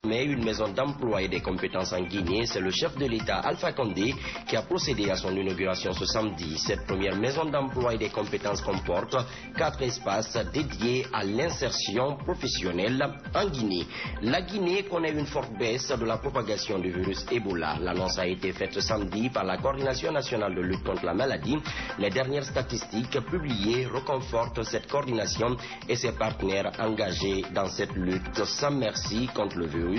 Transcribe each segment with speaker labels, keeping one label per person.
Speaker 1: Mais une maison d'emploi et des compétences en Guinée, c'est le chef de l'État Alpha Condé qui a procédé à son inauguration ce samedi. Cette première maison d'emploi et des compétences comporte 4 espaces dédiés à l'insertion professionnelle en Guinée. La Guinée connaît une forte baisse de la propagation du virus Ebola. L'annonce a été faite ce samedi par la Coordination nationale de lutte contre la maladie. Les dernières statistiques publiées reconfortent cette coordination et ses partenaires engagés dans cette lutte sans merci contre le virus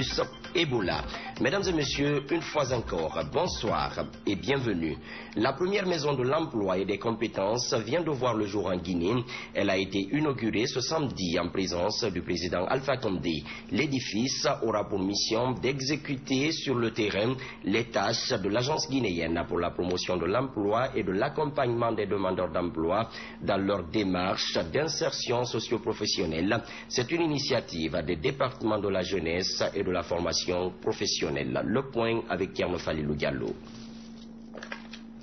Speaker 1: Ebola. Mesdames et messieurs, une fois encore, bonsoir et bienvenue. La première maison de l'emploi et des compétences vient de voir le jour en Guinée. Elle a été inaugurée ce samedi en présence du président Alpha Condé. L'édifice aura pour mission d'exécuter sur le terrain les tâches de l'agence guinéenne pour la promotion de l'emploi et de l'accompagnement des demandeurs d'emploi dans leur démarche d'insertion socio-professionnelle. C'est une initiative des départements de la jeunesse et de la formation professionnelle. Le point avec Tierno Falilou Diallo.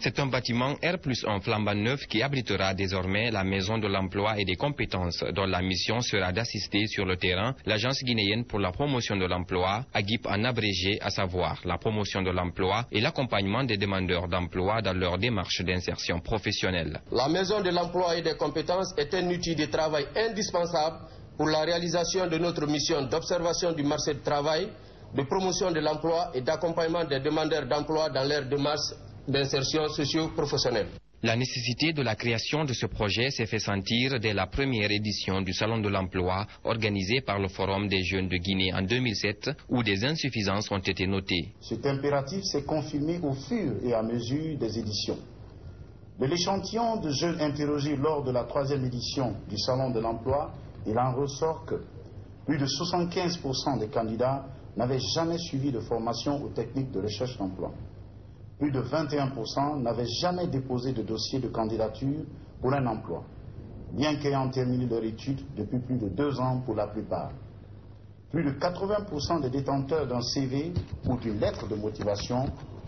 Speaker 2: C'est un bâtiment R+1 flambant neuf qui abritera désormais la maison de l'emploi et des compétences, dont la mission sera d'assister sur le terrain l'agence guinéenne pour la promotion de l'emploi, AGIP en abrégé, à savoir la promotion de l'emploi et l'accompagnement des demandeurs d'emploi dans leur démarche d'insertion professionnelle.
Speaker 3: La maison de l'emploi et des compétences est un outil de travail indispensable pour la réalisation de notre mission d'observation du marché du travail, de promotion de l'emploi et d'accompagnement des demandeurs d'emploi dans leur démarche d'insertion socio-professionnelle.
Speaker 2: La nécessité de la création de ce projet s'est fait sentir dès la première édition du Salon de l'Emploi organisé par le Forum des jeunes de Guinée en 2007, où des insuffisances ont été notées.
Speaker 4: Cet impératif s'est confirmé au fur et à mesure des éditions. De l'échantillon de jeunes interrogés lors de la 3e édition du Salon de l'Emploi, il en ressort que plus de 75% des candidats n'avaient jamais suivi de formation aux techniques de recherche d'emploi. Plus de 21% n'avaient jamais déposé de dossier de candidature pour un emploi, bien qu'ayant terminé leur étude depuis plus de 2 ans pour la plupart. Plus de 80% des détenteurs d'un CV ou d'une lettre de motivation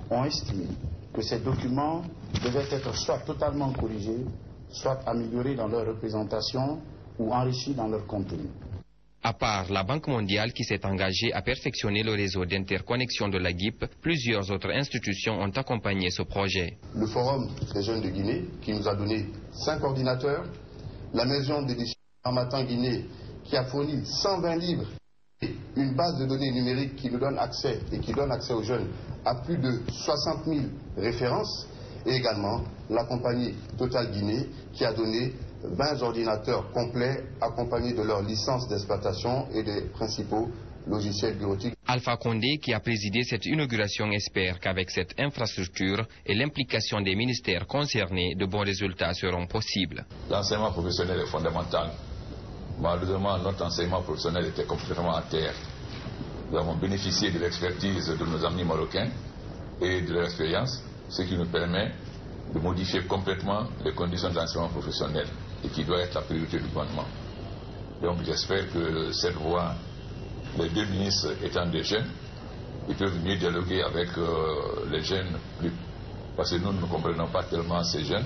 Speaker 4: ont estimé que ces documents devaient être soit totalement corrigés, soit améliorés dans leur représentation ou enrichis dans leur contenu.
Speaker 2: À part la Banque mondiale qui s'est engagée à perfectionner le réseau d'interconnexion de la GIP, plusieurs autres institutions ont accompagné ce projet.
Speaker 5: Le Forum des jeunes de Guinée qui nous a donné 5 ordinateurs, la maison d'édition Harmattan Guinée qui a fourni 120 livres et une base de données numériques qui nous donne accès et qui donne accès aux jeunes à plus de 60 000 références, et également la compagnie Total Guinée qui a donné 20 ordinateurs complets accompagnés de leur licence d'exploitation et des principaux logiciels bureautiques.
Speaker 2: Alpha Condé, qui a présidé cette inauguration, espère qu'avec cette infrastructure et l'implication des ministères concernés, de bons résultats seront possibles.
Speaker 6: L'enseignement professionnel est fondamental. Malheureusement, notre enseignement professionnel était complètement à terre. Nous avons bénéficié de l'expertise de nos amis marocains et de leur expérience, ce qui nous permet de modifier complètement les conditions d'enseignement professionnel et qui doit être la priorité du gouvernement. Donc j'espère que cette voie, les 2 ministres étant des jeunes, ils peuvent mieux dialoguer avec les jeunes, parce que nous ne comprenons pas tellement ces jeunes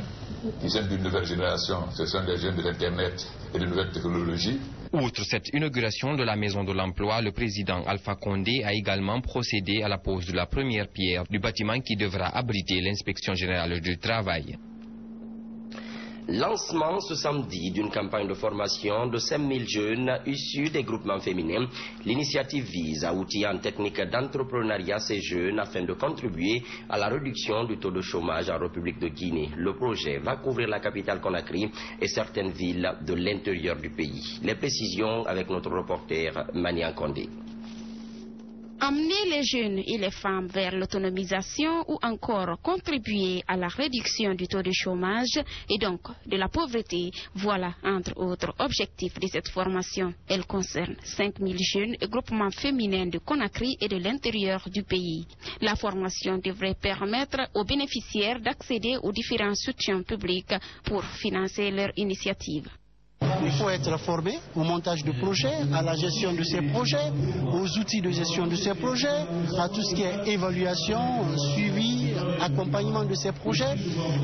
Speaker 6: qui sont d'une nouvelle génération. Ce sont des jeunes de l'Internet et de nouvelles technologies.
Speaker 2: Outre cette inauguration de la Maison de l'Emploi, le président Alpha Condé a également procédé à la pose de la première pierre du bâtiment qui devra abriter l'inspection générale du travail.
Speaker 1: Lancement ce samedi d'une campagne de formation de 5000 jeunes issus des groupements féminins. L'initiative vise à outiller en technique d'entrepreneuriat ces jeunes afin de contribuer à la réduction du taux de chômage en République de Guinée. Le projet va couvrir la capitale Conakry et certaines villes de l'intérieur du pays. Les précisions avec notre reporter Manian Condé.
Speaker 7: Amener les jeunes et les femmes vers l'autonomisation ou encore contribuer à la réduction du taux de chômage et donc de la pauvreté, voilà entre autres objectifs de cette formation. Elle concerne 5000 jeunes et groupements féminins de Conakry et de l'intérieur du pays. La formation devrait permettre aux bénéficiaires d'accéder aux différents soutiens publics pour financer leur initiative.
Speaker 8: Il faut être formé au montage de projets, à la gestion de ces projets, aux outils de gestion de ces projets, à tout ce qui est évaluation, suivi, accompagnement de ces projets.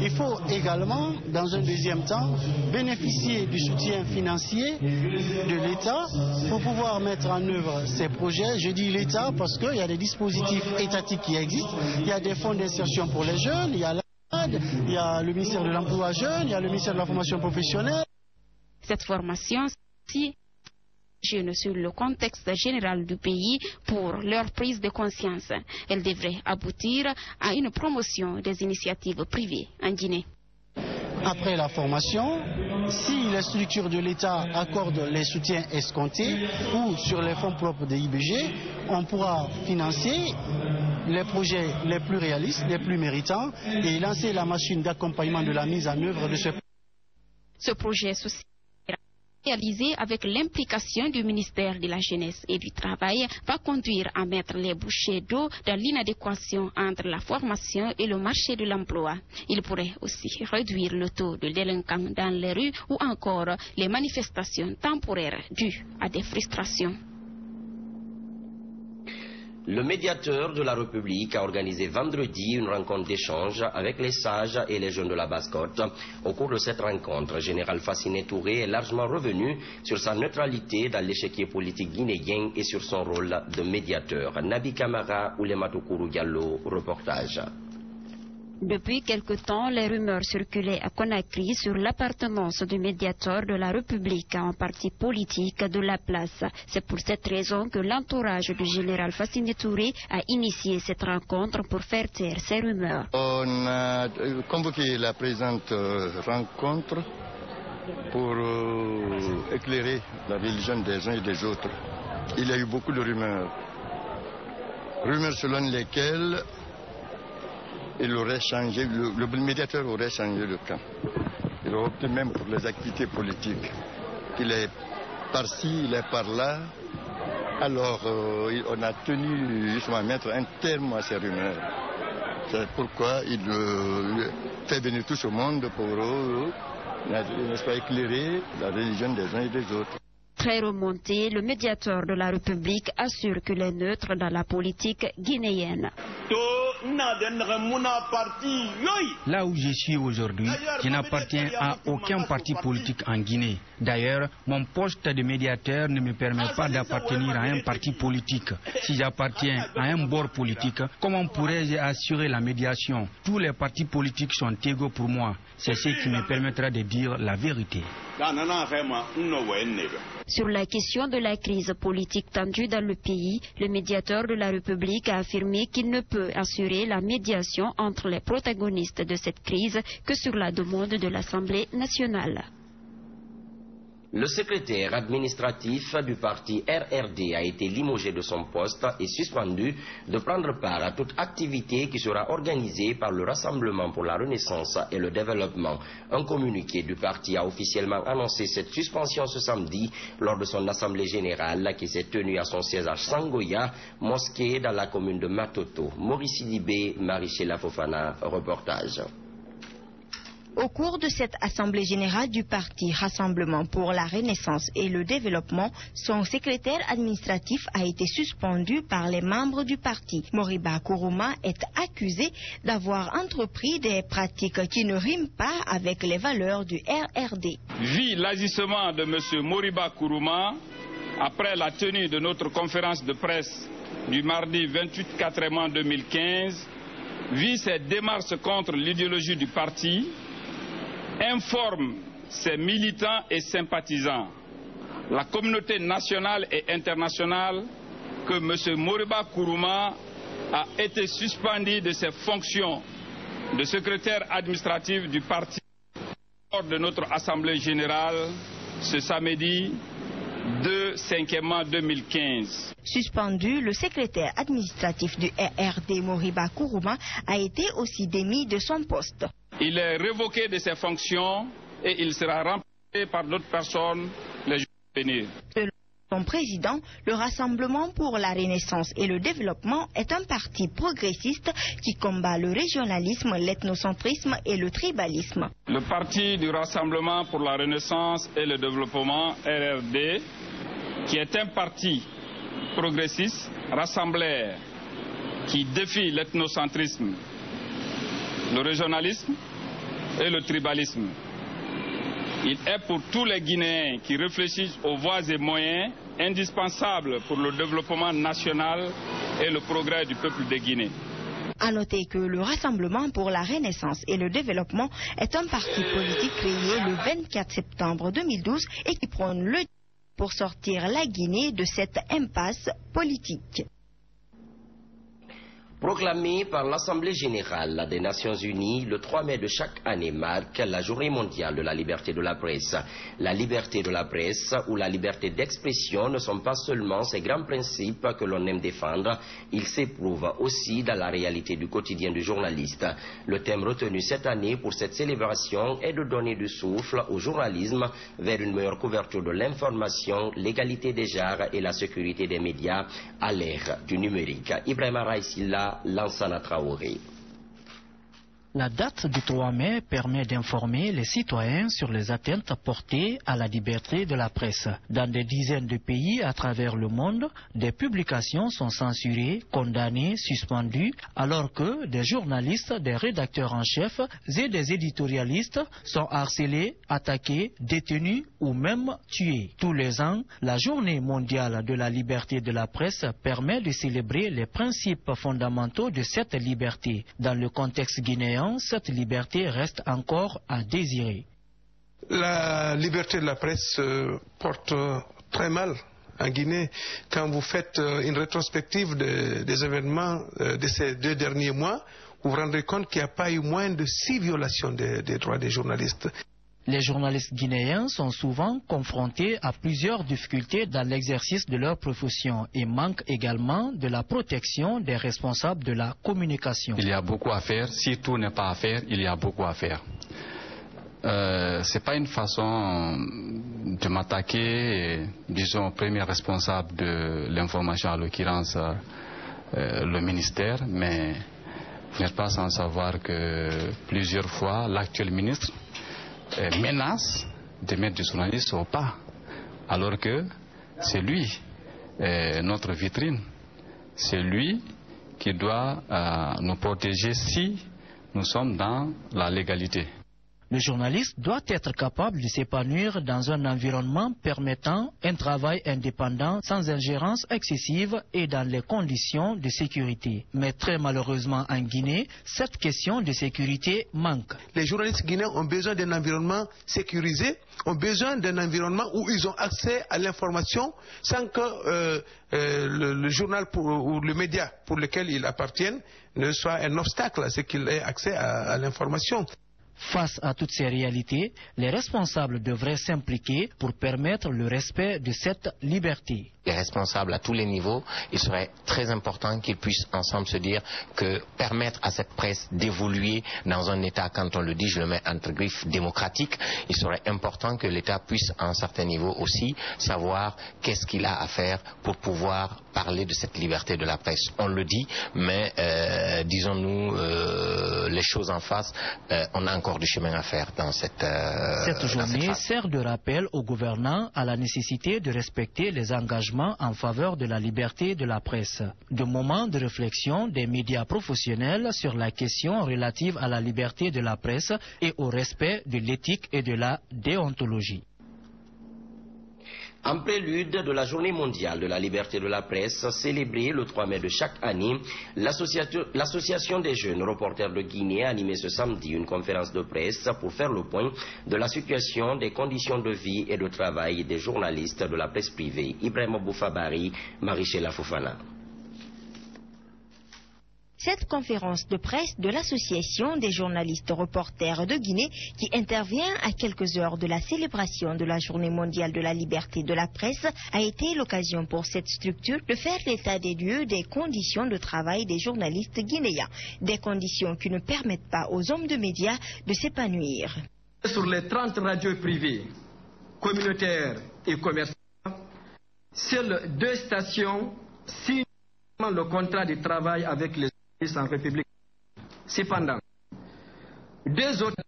Speaker 8: Il faut également, dans un deuxième temps, bénéficier du soutien financier de l'État pour pouvoir mettre en œuvre ces projets. Je dis l'État parce qu'il y a des dispositifs étatiques qui existent. Il y a des fonds d'insertion pour les jeunes, il y a l'AD, il y a le ministère de l'Emploi jeune, il y a le ministère de la formation professionnelle.
Speaker 7: Cette formation jeune sur le contexte général du pays pour leur prise de conscience. Elle devrait aboutir à une promotion des initiatives privées en Guinée.
Speaker 8: Après la formation, si les structures de l'État accordent les soutiens escomptés ou sur les fonds propres de IBG, on pourra financer les projets les plus réalistes, les plus méritants et lancer la machine d'accompagnement de la mise en œuvre de
Speaker 7: ce projet social. Réalisé avec l'implication du ministère de la Jeunesse et du Travail, va conduire à mettre les bouchées d'eau dans l'inadéquation entre la formation et le marché de l'emploi. Il pourrait aussi réduire le taux de délinquants dans les rues ou encore les manifestations temporaires dues à des frustrations.
Speaker 1: Le médiateur de la République a organisé vendredi une rencontre d'échange avec les sages et les jeunes de la Basse-Côte. Au cours de cette rencontre, Général Fassiné Touré est largement revenu sur sa neutralité dans l'échiquier politique guinéen et sur son rôle de médiateur. Nabi Kamara, Oulematou Kourou Diallo, reportage.
Speaker 9: Depuis quelque temps, les rumeurs circulaient à Conakry sur l'appartenance du médiateur de la République à un parti politique de la place. C'est pour cette raison que l'entourage du général Fassiné Touré a initié cette rencontre pour faire taire ces rumeurs.
Speaker 10: On a convoqué la présente rencontre pour éclairer la religion des uns et des autres. Il y a eu beaucoup de rumeurs. Rumeurs selon lesquelles il aurait changé, le médiateur aurait changé le camp. Il aurait opté même pour les activités politiques. Il est par-ci, il est par-là. Alors, on a tenu justement à mettre un terme à ces rumeurs. C'est pourquoi il fait venir tout ce monde pour, n'est-ce pas, éclairer la religion des uns et des autres.
Speaker 9: Très remonté, le médiateur de la République assure qu'il est neutre dans la politique guinéenne.
Speaker 11: Là où je suis aujourd'hui, je n'appartiens à aucun parti politique en Guinée. D'ailleurs, mon poste de médiateur ne me permet pas d'appartenir à un parti politique. Si j'appartiens à un bord politique, comment pourrais-je assurer la médiation? Tous les partis politiques sont égaux pour moi. C'est ce qui me permettra de dire la vérité.
Speaker 9: Sur la question de la crise politique tendue dans le pays, le médiateur de la République a affirmé qu'il ne peut assurer la médiation entre les protagonistes de cette crise que sur la demande de l'Assemblée nationale.
Speaker 1: Le secrétaire administratif du parti RRD a été limogé de son poste et suspendu de prendre part à toute activité qui sera organisée par le Rassemblement pour la Renaissance et le Développement. Un communiqué du parti a officiellement annoncé cette suspension ce samedi lors de son assemblée générale qui s'est tenue à son siège à Sangoya, mosquée dans la commune de Matoto. Maurice Sidibé, Marichela Fofana, reportage.
Speaker 12: Au cours de cette assemblée générale du parti Rassemblement pour la Renaissance et le Développement, son secrétaire administratif a été suspendu par les membres du parti. Moriba Kourouma est accusé d'avoir entrepris des pratiques qui ne riment pas avec les valeurs du RRD.
Speaker 13: Vu l'agissement de M. Moriba Kourouma, après la tenue de notre conférence de presse du mardi 28 quatrièmement 2015, vu ses démarches contre l'idéologie du parti, informe ses militants et sympathisants, la communauté nationale et internationale, que M. Moriba Kourouma a été suspendu de ses fonctions de secrétaire administratif du parti lors de notre assemblée générale ce samedi 2/5 2015.
Speaker 12: Suspendu, le secrétaire administratif du RRD Moriba Kourouma a été aussi démis de son poste.
Speaker 13: Il est révoqué de ses fonctions et il sera remplacé par d'autres personnes les jours à venir.
Speaker 12: Son président, le Rassemblement pour la Renaissance et le Développement est un parti progressiste qui combat le régionalisme, l'ethnocentrisme et le tribalisme.
Speaker 13: Le parti du Rassemblement pour la Renaissance et le Développement, RRD, qui est un parti progressiste, rassemblaire, qui défie l'ethnocentrisme, le régionalisme et le tribalisme. Il est pour tous les Guinéens qui réfléchissent aux voies et moyens indispensables pour le développement national et le progrès du peuple de Guinée.
Speaker 12: À noter que le Rassemblement pour la Renaissance et le Développement est un parti politique créé le 24 septembre 2012 et qui prône le pour sortir la Guinée de cette impasse politique.
Speaker 1: Proclamée par l'Assemblée générale des Nations unies, le 3 mai de chaque année marque la Journée mondiale de la liberté de la presse. La liberté de la presse ou la liberté d'expression ne sont pas seulement ces grands principes que l'on aime défendre, ils s'éprouvent aussi dans la réalité du quotidien du journaliste. Le thème retenu cette année pour cette célébration est de donner du souffle au journalisme vers une meilleure couverture de l'information, l'égalité des genres et la sécurité des médias à l'ère du numérique. Ibrahima Raïsila, Lansana Traoré.
Speaker 14: La date du 3 mai permet d'informer les citoyens sur les atteintes portées à la liberté de la presse. Dans des dizaines de pays à travers le monde, des publications sont censurées, condamnées, suspendues, alors que des journalistes, des rédacteurs en chef et des éditorialistes sont harcelés, attaqués, détenus ou même tués. Tous les ans, la Journée mondiale de la liberté de la presse permet de célébrer les principes fondamentaux de cette liberté. Dans le contexte guinéen, cette liberté reste encore à désirer.
Speaker 15: La liberté de la presse porte très mal en Guinée. Quand vous faites une rétrospective des événements de ces 2 derniers mois, vous vous rendrez compte qu'il n'y a pas eu moins de 6 violations des droits des journalistes.
Speaker 14: Les journalistes guinéens sont souvent confrontés à plusieurs difficultés dans l'exercice de leur profession et manquent également de la protection des responsables de la communication.
Speaker 16: Il y a beaucoup à faire. Si tout n'est pas à faire, il y a beaucoup à faire. Ce n'est pas une façon de m'attaquer, disons, au premier responsable de l'information, à l'occurrence le ministère, mais vous n'êtes pas sans savoir que plusieurs fois l'actuel ministre menace de mettre des journalistes au pas, alors que c'est lui, notre vitrine, c'est lui qui doit nous protéger si nous sommes dans la légalité.
Speaker 14: Le journaliste doit être capable de s'épanouir dans un environnement permettant un travail indépendant sans ingérence excessive et dans les conditions de sécurité. Mais très malheureusement en Guinée, cette question de sécurité manque.
Speaker 15: Les journalistes guinéens ont besoin d'un environnement sécurisé, ont besoin d'un environnement où ils ont accès à l'information sans que le journal ou le média pour lequel ils appartiennent ne soit un obstacle à ce qu'ils aient accès à l'information.
Speaker 14: Face à toutes ces réalités, les responsables devraient s'impliquer pour permettre le respect de cette liberté.
Speaker 17: Les responsables à tous les niveaux, il serait très important qu'ils puissent ensemble se dire que permettre à cette presse d'évoluer dans un État, quand on le dit, je le mets entre griffes, démocratique, il serait important que l'État puisse à un certain niveau aussi savoir qu'est-ce qu'il a à faire pour pouvoir parler de cette liberté de la presse. On le dit, mais disons-nous les choses en face, on a encore du chemin à faire dans cette
Speaker 14: journée sert de rappel aux gouvernants à la nécessité de respecter les engagements en faveur de la liberté de la presse. De moments de réflexion des médias professionnels sur la question relative à la liberté de la presse et au respect de l'éthique et de la déontologie.
Speaker 1: En prélude de la Journée mondiale de la liberté de la presse, célébrée le 3 mai de chaque année, l'Association des jeunes reporters de Guinée a animé ce samedi une conférence de presse pour faire le point de la situation des conditions de vie et de travail des journalistes de la presse privée. Ibrahima Boufabari, Marichela Fofana.
Speaker 12: Cette conférence de presse de l'Association des journalistes reporters de Guinée, qui intervient à quelques heures de la célébration de la Journée mondiale de la liberté de la presse, a été l'occasion pour cette structure de faire l'état des lieux des conditions de travail des journalistes guinéens, des conditions qui ne permettent pas aux hommes de médias de s'épanouir.
Speaker 18: Sur les 30 radios privées, communautaires et commerciales, Seules 2 stations signent le contrat de travail avec les journalistes en République. Cependant, 2 autres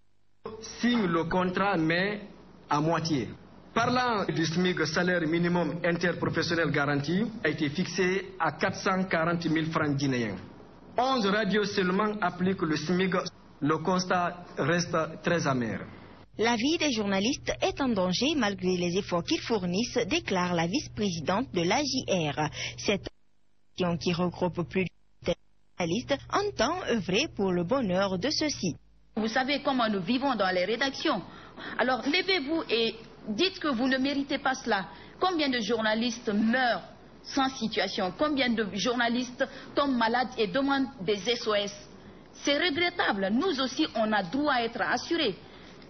Speaker 18: signent le contrat mais à moitié. Parlant du SMIC, salaire minimum interprofessionnel garanti, a été fixé à 440 000 francs guinéens. 11 radios seulement appliquent le SMIC. Le constat reste très amer.
Speaker 12: La vie des journalistes est en danger malgré les efforts qu'ils fournissent, déclare la vice-présidente de l'AJR. Cette association qui regroupe plus de journalistes entend œuvrer pour le bonheur de ceux-ci.
Speaker 19: Vous savez comment nous vivons dans les rédactions. Alors levez-vous et dites que vous ne méritez pas cela. Combien de journalistes meurent sans situation? Combien de journalistes tombent malades et demandent des SOS? C'est regrettable. Nous aussi, on a droit à être assurés.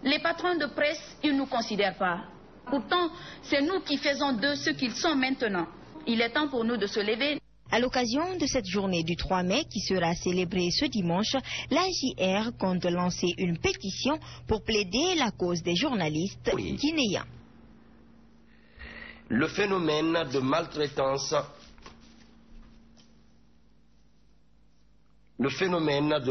Speaker 19: Les patrons de presse, ils ne nous considèrent pas. Pourtant, c'est nous qui faisons d'eux ce qu'ils sont maintenant. Il est temps pour nous de se lever.
Speaker 12: À l'occasion de cette journée du 3 mai qui sera célébrée ce dimanche, l'AJR compte lancer une pétition pour plaider la cause des journalistes guinéens.
Speaker 1: Le phénomène de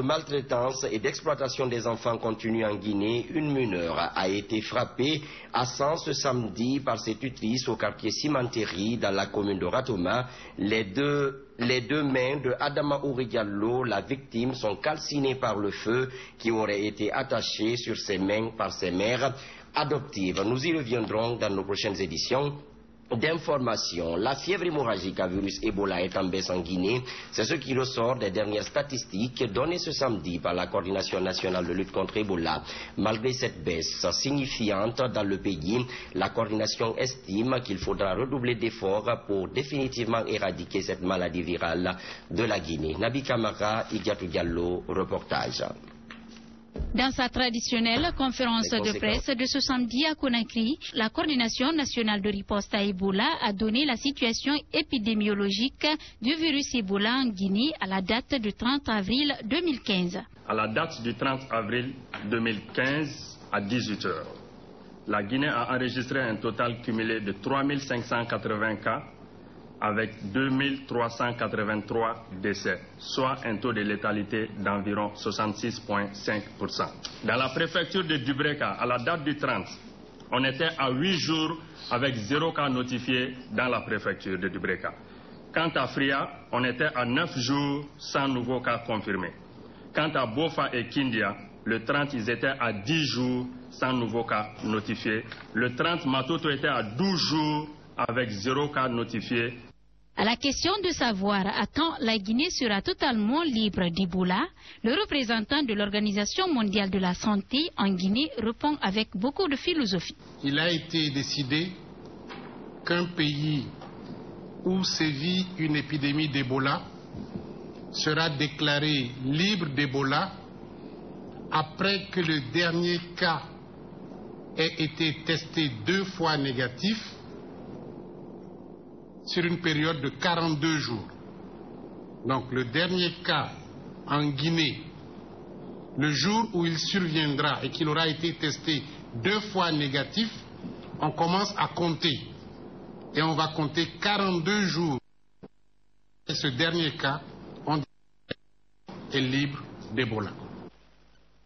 Speaker 1: maltraitance et d'exploitation des enfants continue en Guinée. Une mineure a été frappée à San ce samedi par ses tutrices au quartier Cimenterie dans la commune de Ratoma. Les deux mains de Adama Ourigallo, la victime, sont calcinées par le feu qui aurait été attaché sur ses mains par ses mères adoptives. Nous y reviendrons dans nos prochaines éditions d'information. La fièvre hémorragique à virus Ebola est en baisse en Guinée. C'est ce qui ressort des dernières statistiques données ce samedi par la Coordination nationale de lutte contre Ebola. Malgré cette baisse signifiante dans le pays, la coordination estime qu'il faudra redoubler d'efforts pour définitivement éradiquer cette maladie virale de la Guinée. Nabi Kamara, Idiatou Diallo, reportage.
Speaker 7: Dans sa traditionnelle conférence de presse de ce samedi à Conakry, la Coordination nationale de riposte à Ebola a donné la situation épidémiologique du virus Ebola en Guinée à la date du 30 avril 2015.
Speaker 20: À la date du 30 avril 2015 à 18 h, la Guinée a enregistré un total cumulé de 3580 cas avec 2383 décès, soit un taux de létalité d'environ 66,5%. Dans la préfecture de Dubreka, à la date du 30, on était à 8 jours avec 0 cas notifiés dans la préfecture de Dubreka. Quant à Fria, on était à 9 jours sans nouveaux cas confirmés. Quant à Bofa et Kindia, le 30, ils étaient à 10 jours sans nouveaux cas notifiés. Le 30, Matoto était à 12 jours avec 0 cas notifiés.
Speaker 7: À la question de savoir à quand la Guinée sera totalement libre d'Ebola, le représentant de l'Organisation mondiale de la santé en Guinée répond avec beaucoup de philosophie.
Speaker 21: Il a été décidé qu'un pays où sévit une épidémie d'Ebola sera déclaré libre d'Ebola après que le dernier cas ait été testé 2 fois négatif sur une période de 42 jours. Donc le dernier cas en Guinée, le jour où il surviendra et qu'il aura été testé 2 fois négatif, on commence à compter. Et on va compter 42 jours. Et ce dernier cas, on est libre d'Ebola.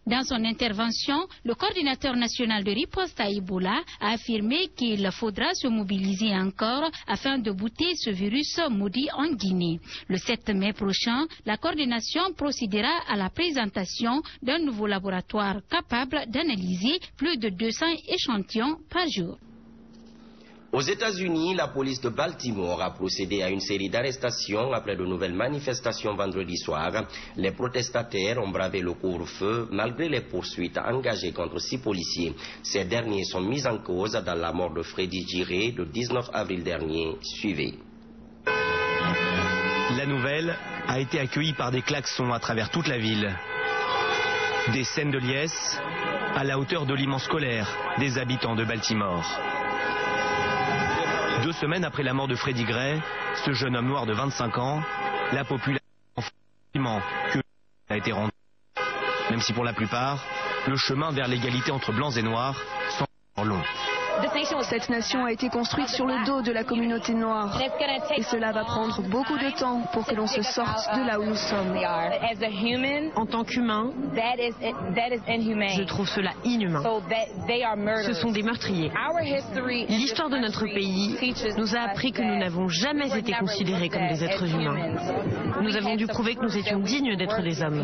Speaker 7: Dans son intervention, le coordinateur national de riposte à Ebola a affirmé qu'il faudra se mobiliser encore afin de bouter ce virus maudit en Guinée. Le 7 mai prochain, la coordination procédera à la présentation d'un nouveau laboratoire capable d'analyser plus de 200 échantillons par jour.
Speaker 1: Aux États-Unis, la police de Baltimore a procédé à une série d'arrestations après de nouvelles manifestations vendredi soir. Les protestataires ont bravé le couvre-feu malgré les poursuites engagées contre 6 policiers. Ces derniers sont mis en cause dans la mort de Freddy Giré le 19 avril dernier. Suivez.
Speaker 22: La nouvelle a été accueillie par des klaxons à travers toute la ville. Des scènes de liesse à la hauteur de l'immense colère des habitants de Baltimore. 2 semaines après la mort de Freddie Gray, ce jeune homme noir de 25 ans, la population que a été rendue. Même si pour la plupart, le chemin vers l'égalité entre blancs et noirs semble long.
Speaker 3: Cette nation a été construite sur le dos de la communauté noire. Et cela va prendre beaucoup de temps pour que l'on se sorte de là où nous sommes.
Speaker 4: En tant qu'humain, je trouve cela inhumain. Ce sont des meurtriers. L'histoire de notre pays nous a appris que nous n'avons jamais été considérés comme des êtres humains. Nous avons dû prouver que nous étions dignes d'être des hommes.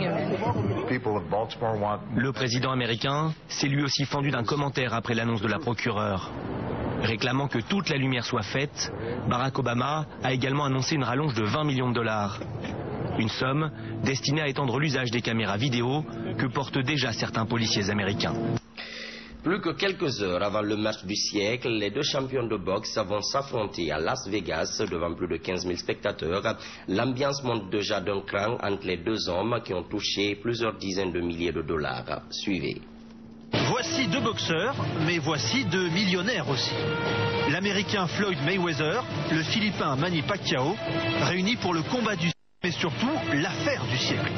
Speaker 22: Le président américain s'est lui aussi fendu d'un commentaire après l'annonce de la procureure. Réclamant que toute la lumière soit faite, Barack Obama a également annoncé une rallonge de 20 millions de dollars. Une somme destinée à étendre l'usage des caméras vidéo que portent déjà certains policiers américains.
Speaker 1: Plus que quelques heures avant le match du siècle, les deux champions de boxe vont s'affronter à Las Vegas devant plus de 15 000 spectateurs. L'ambiance monte déjà d'un cran entre les deux hommes qui ont touché plusieurs dizaines de milliers de dollars. Suivez.
Speaker 23: Voici deux boxeurs, mais voici deux millionnaires aussi. L'Américain Floyd Mayweather, le Philippin Manny Pacquiao, réunis pour le combat du siècle, mais surtout l'affaire du siècle.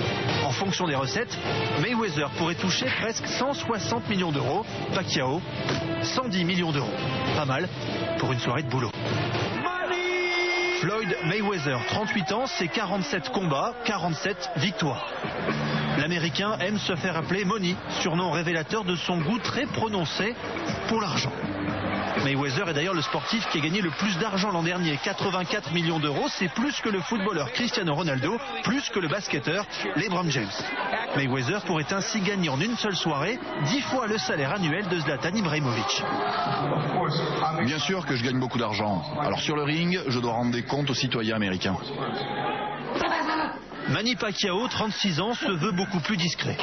Speaker 23: En fonction des recettes, Mayweather pourrait toucher presque 160 millions d'euros, Pacquiao 110 millions d'euros. Pas mal pour une soirée de boulot. Floyd Mayweather, 38 ans, c'est 47 combats, 47 victoires. L'Américain aime se faire appeler Money, surnom révélateur de son goût très prononcé pour l'argent. Mayweather est d'ailleurs le sportif qui a gagné le plus d'argent l'an dernier, 84 millions d'euros, c'est plus que le footballeur Cristiano Ronaldo, plus que le basketteur LeBron James. Mayweather pourrait ainsi gagner en une seule soirée 10 fois le salaire annuel de Zlatan Ibrahimovic.
Speaker 24: Bien sûr que je gagne beaucoup d'argent. Alors sur le ring, je dois rendre des comptes aux citoyens américains.
Speaker 23: Manny Pacquiao, 36 ans, se veut beaucoup plus discret.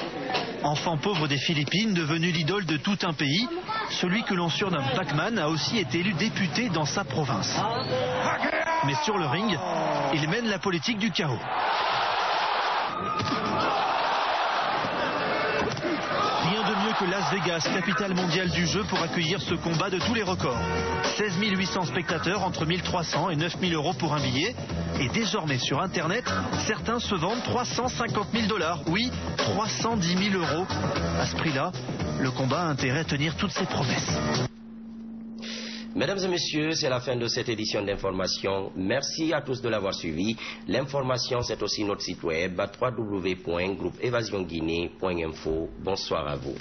Speaker 23: Enfant pauvre des Philippines, devenu l'idole de tout un pays, celui que l'on surnomme Pac-Man a aussi été élu député dans sa province. Mais sur le ring, il mène la politique du chaos. Rien de mieux que Las Vegas, capitale mondiale du jeu, pour accueillir ce combat de tous les records. 16 800 spectateurs, entre 1 300 et 9 000 euros pour un billet. Et désormais sur Internet, certains se vendent 350 000 $. Oui, 310 000 euros. À ce prix-là, le combat a intérêt à tenir toutes ses promesses.
Speaker 1: Mesdames et messieurs, c'est la fin de cette édition d'information. Merci à tous de l'avoir suivi. L'information, c'est aussi notre site web www.groupeevasionguinée.info. Bonsoir à vous.